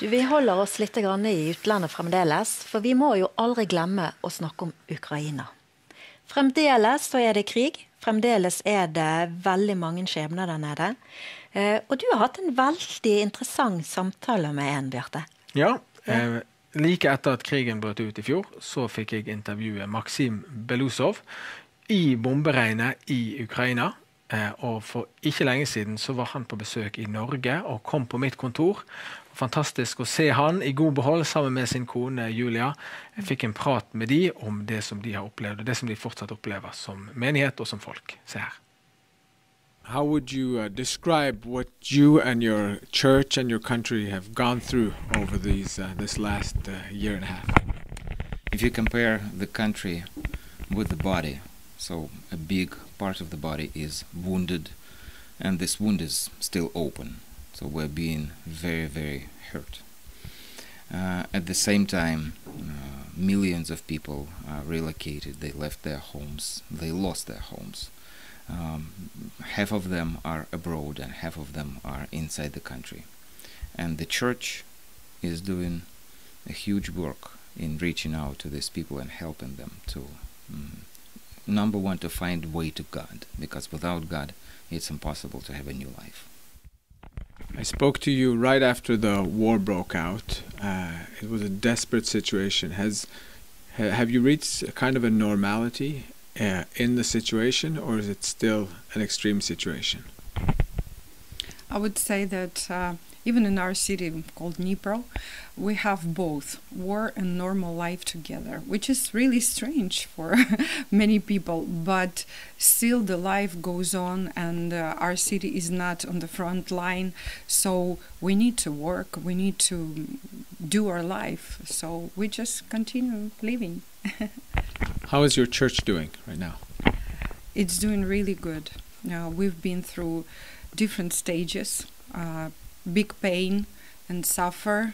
Vi holder oss litt grann i utlandet fremdeles, for vi må jo aldri glemme å snakke om Ukraina. Fremdeles så er det krig, fremdeles er det veldig mange skjebner der nede. Og du har hatt en veldig interessant samtale med en, Bjarte. Ja, like etter at krigen brøt ut i fjor, så fikk jeg intervjue Maksim Belousov i bomberegnet i Ukraina. Og for ikke lenge siden så var han på besøk i Norge og kom på mitt kontor. Fantastisk å se han i god behold sammen med sin kone Julia. Jeg fikk en prat med de om det som de har opplevd, og det som de fortsatt opplever som menighet og som folk. Se her. How would you describe what you and your church and your country have gone through over this last year and a half? If you compare the country with the body, so a big part of the body is wounded, and this wound is still open. So we're being very, very hurt. At the same time, millions of people relocated. They left their homes. They lost their homes. Half of them are abroad and half of them are inside the country. And the church is doing a huge work in reaching out to these people and helping them to, number one, to find way to God, because without God, it's impossible to have a new life. I spoke to you right after the war broke out. It was a desperate situation. Have you reached a kind of a normality in the situation, or is it still an extreme situation? I would say that even in our city called Dnipro, we have both war and normal life together, which is really strange for many people, but still the life goes on, and our city is not on the front line, so we need to work, we need to do our life, so we just continue living. How is your church doing right now? It's doing really good. We've been through different stages, big pain and suffer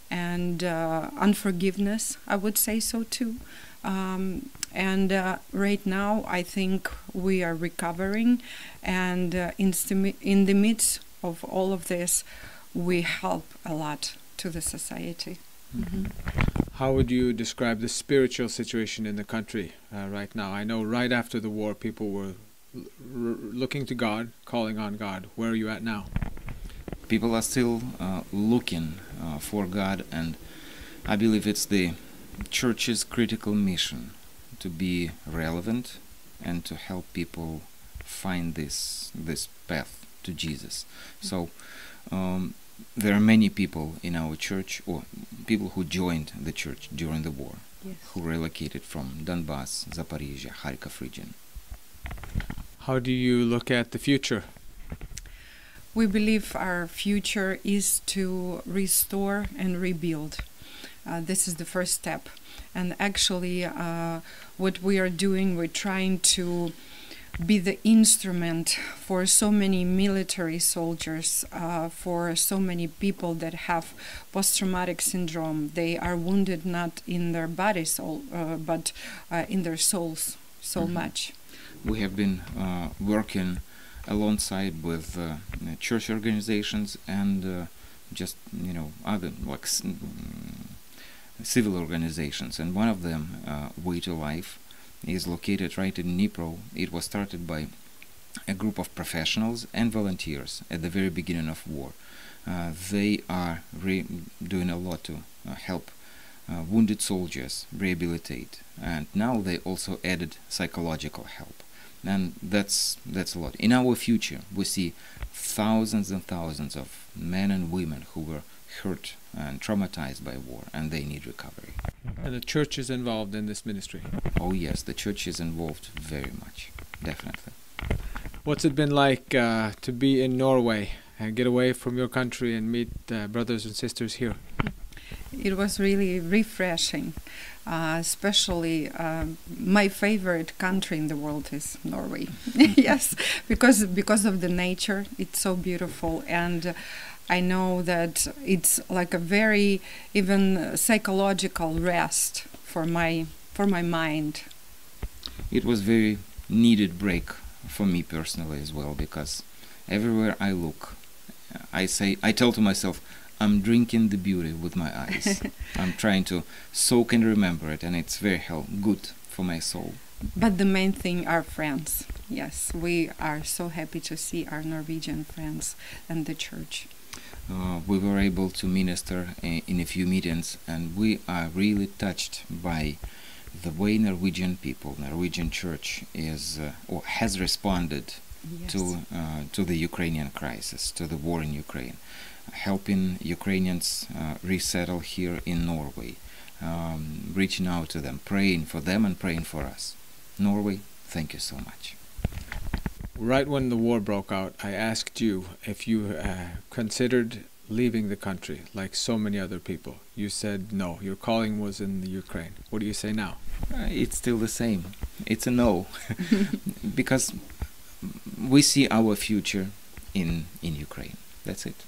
and unforgiveness, I would say so too. And right now I think we are recovering, and in the midst of all of this we help a lot to the society. Mm-hmm. How would you describe the spiritual situation in the country right now? I know right after the war people were looking to God, calling on God. Where are you at now? People are still looking for God, and I believe it's the church's critical mission to be relevant and to help people find this path to Jesus. So there are many people in our church, or people who joined the church during the war, yes, who relocated from Donbass, Zaporizhia, Kharkov region. How do you look at the future? We believe our future is to restore and rebuild. This is the first step. And actually, what we are doing, we're trying to be the instrument for so many military soldiers, for so many people that have post-traumatic syndrome. They are wounded not in their bodies, but in their souls so much. We have been working alongside with church organizations and just other like civil organizations, and one of them, Way to Life, is located right in Dnipro. It was started by a group of professionals and volunteers at the very beginning of war. They are doing a lot to help wounded soldiers rehabilitate, and now they also added psychological help. And that's a lot. In our future, we see thousands and thousands of men and women who were hurt and traumatized by war, and they need recovery. And the church is involved in this ministry? Oh yes, the church is involved very much, definitely. What's it been like to be in Norway and get away from your country and meet brothers and sisters here? It was really refreshing. Especially my favorite country in the world is Norway. Yes, because of the nature, it's so beautiful, and I know that it's like a very even psychological rest for my mind. It was very needed break for me personally as well, because everywhere I look, I tell to myself, I'm drinking the beauty with my eyes. I'm trying to soak and remember it, and it's very good for my soul. But the main thing are friends. Yes, we are so happy to see our Norwegian friends and the church. We were able to minister in a few meetings, and we are really touched by the way Norwegian people, Norwegian church is or has responded Yes. to the Ukrainian crisis, to the war in Ukraine, helping Ukrainians resettle here in Norway, reaching out to them, praying for them and praying for us. Norway, thank you so much. Right when the war broke out, I asked you if you considered leaving the country, like so many other people. You said no, your calling was in the Ukraine. What do you say now? It's still the same. It's a no. Because we see our future in Ukraine. That's it.